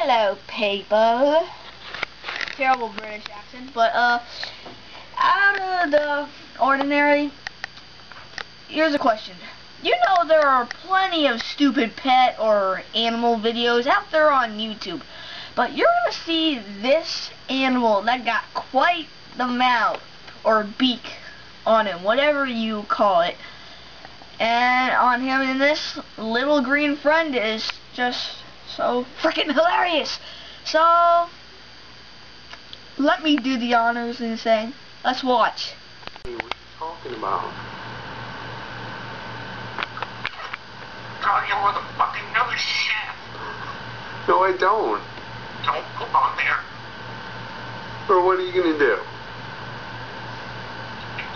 Hello, people. Terrible British accent, but out of the ordinary, here's a question. You know there are plenty of stupid pet or animal videos out there on YouTube, but you're gonna see this animal that got quite the mouth or beak on him, whatever you call it, and on him, and this little green friend is just so freaking hilarious. So let me do the honors and say, let's watch. What are you talking about? Oh, you motherfucking nose shit. No, I don't. Don't poop on there. Or what are you gonna do?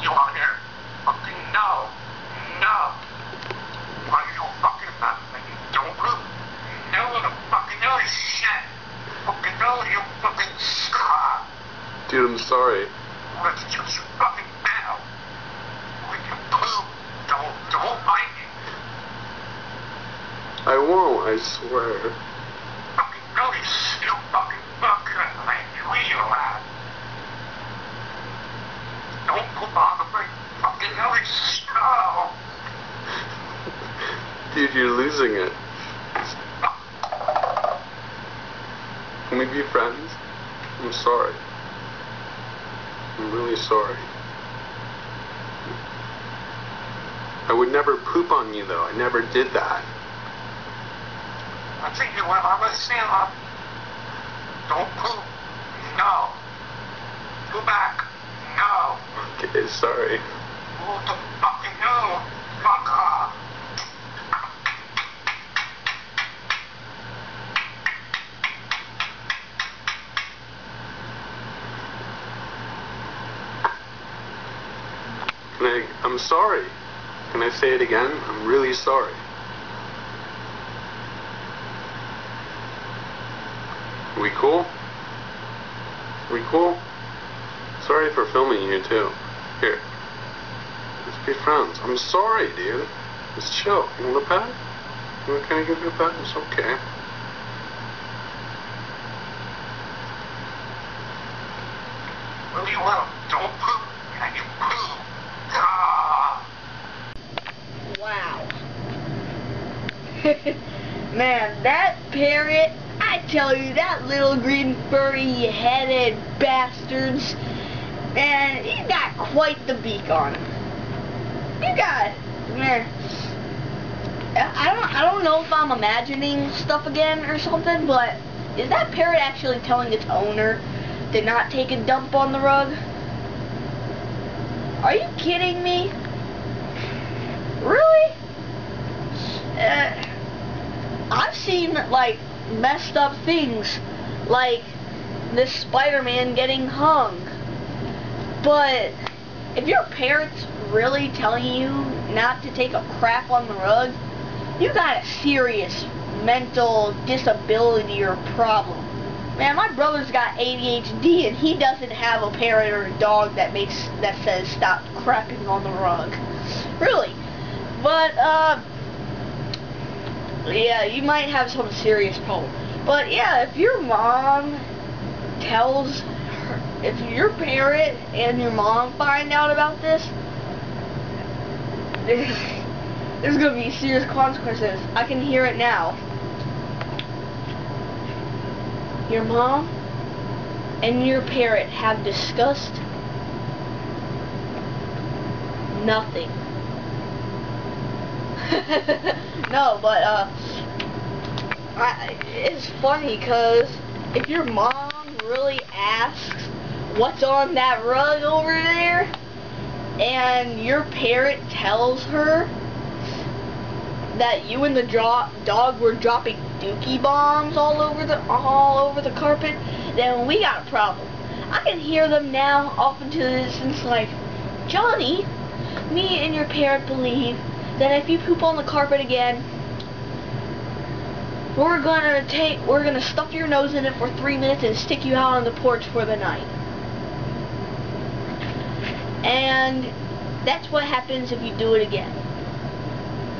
You on there? Fucking no. No. Why you fucking not? Don't poop. No, the fucking nose shit. Fucking no, you fucking scum. Dude, I'm sorry. Let's just fucking now. When you poop, don't bite me. I won't, I swear. Fucking no, you still fucking like real loud. Don't poop on the fucking nose. No. Dude, you're losing it. Can we be friends? I'm sorry. I'm really sorry. I would never poop on you, though. I never did that. I think you went on with Santa. Don't poop. No. Go back. No. Okay, sorry. What the fucking no? Fuck off. I'm sorry. Can I say it again? I'm really sorry. We cool? We cool? Sorry for filming you too. Here. Let's be friends. I'm sorry, dude. Just chill. You want a pet? Can I give you a pet? It's okay. What do you want? Don't poop. And you poop. Ah. Wow. Man, that parrot, I tell you, that little green furry-headed bastards, man, he got quite the beak on him. You got, man, I don't know if I'm imagining stuff again or something, but is that parrot actually telling its owner to not take a dump on the rug? Are you kidding me? Really? I've seen, like, messed up things, like this Spider-Man getting hung. But if your parent's really telling you not to take a crap on the rug, you got a serious mental disability or problem. Man, my brother's got ADHD and he doesn't have a parrot or a dog that says stop crapping on the rug. Really. But yeah, you might have some serious problem. But yeah, if your mom tells her, if your parent and your mom find out about this, there's gonna be serious consequences. I can hear it now. Your mom and your parent have discussed nothing. No, but it's funny because if your mom really asks what's on that rug over there, and your parent tells her that you and the dog were dropping dookie bombs all over the carpet, then we got a problem. I can hear them now off into the distance like, Johnny, me and your parent believe that if you poop on the carpet again, we're gonna stuff your nose in it for 3 minutes and stick you out on the porch for the night. And that's what happens if you do it again.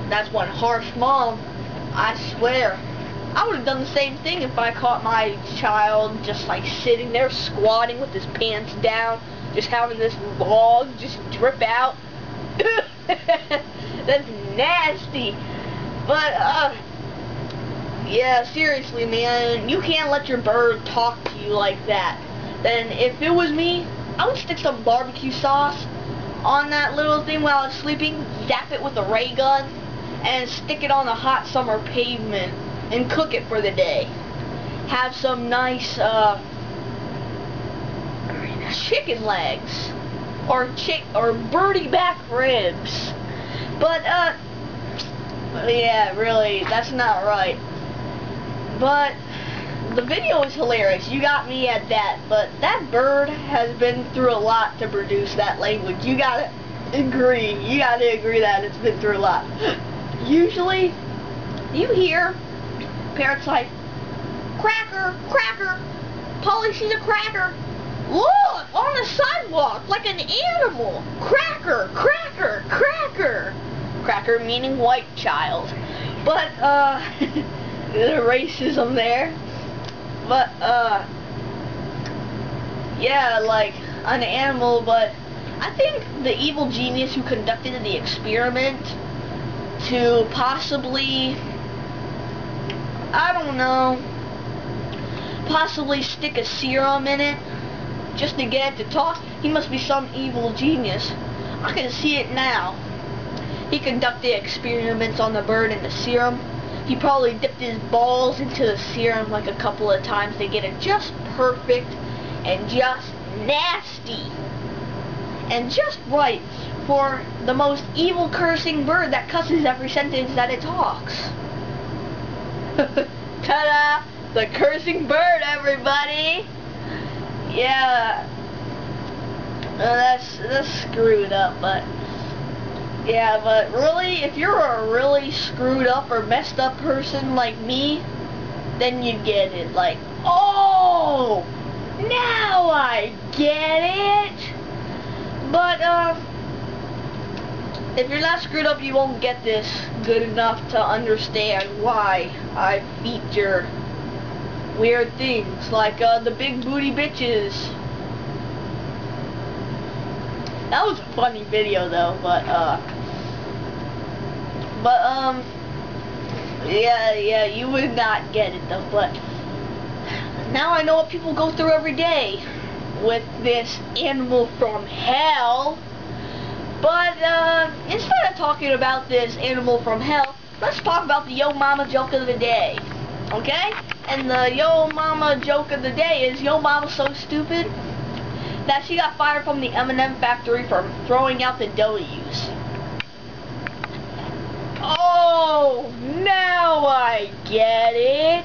That's one harsh mom, I swear. I would have done the same thing if I caught my child just like sitting there squatting with his pants down, just having this log just drip out. That's nasty. But yeah, seriously, man, you can't let your bird talk to you like that. Then if it was me, I would stick some barbecue sauce on that little thing while I was sleeping, zap it with a ray gun, and stick it on a hot summer pavement and cook it for the day. Have some nice chicken legs or birdie back ribs. But yeah, really, that's not right. But the video is hilarious. You got me at that. But that bird has been through a lot to produce that language. You gotta agree. You gotta agree that it's been through a lot. Usually, you hear parrots like, cracker, cracker, Polly, she's a cracker. Look, on the sidewalk, like an animal. Cracker, cracker, cracker. Cracker meaning white child. But, the racism there. But, yeah, like, an animal, but I think the evil genius who conducted the experiment to possibly, I don't know, possibly stick a serum in it just to get it to talk, he must be some evil genius. I can see it now. He conducted experiments on the bird and the serum. He probably dipped his balls into the serum like a couple of times to get it just perfect and just nasty and just right for the most evil cursing bird that cusses every sentence that it talks. Ta-da! The cursing bird, everybody! Yeah, that's screwed up, but yeah, but really, if you're a really screwed up or messed up person like me, then you get it. Like, oh, now I get it. But if you're not screwed up, you won't get this good enough to understand why I feature weird things like the big booty bitches. That was a funny video though, but yeah, you would not get it though. But now I know what people go through every day with this animal from hell. But instead of talking about this animal from hell, let's talk about the Yo Mama joke of the day. Okay? And the Yo Mama joke of the day is, Yo Mama's so stupid that she got fired from the M&M factory for throwing out the W's. Oh, now I get it.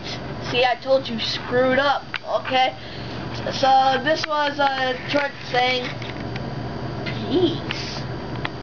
See, I told you screwed up. Okay? So this was Trent saying, peace.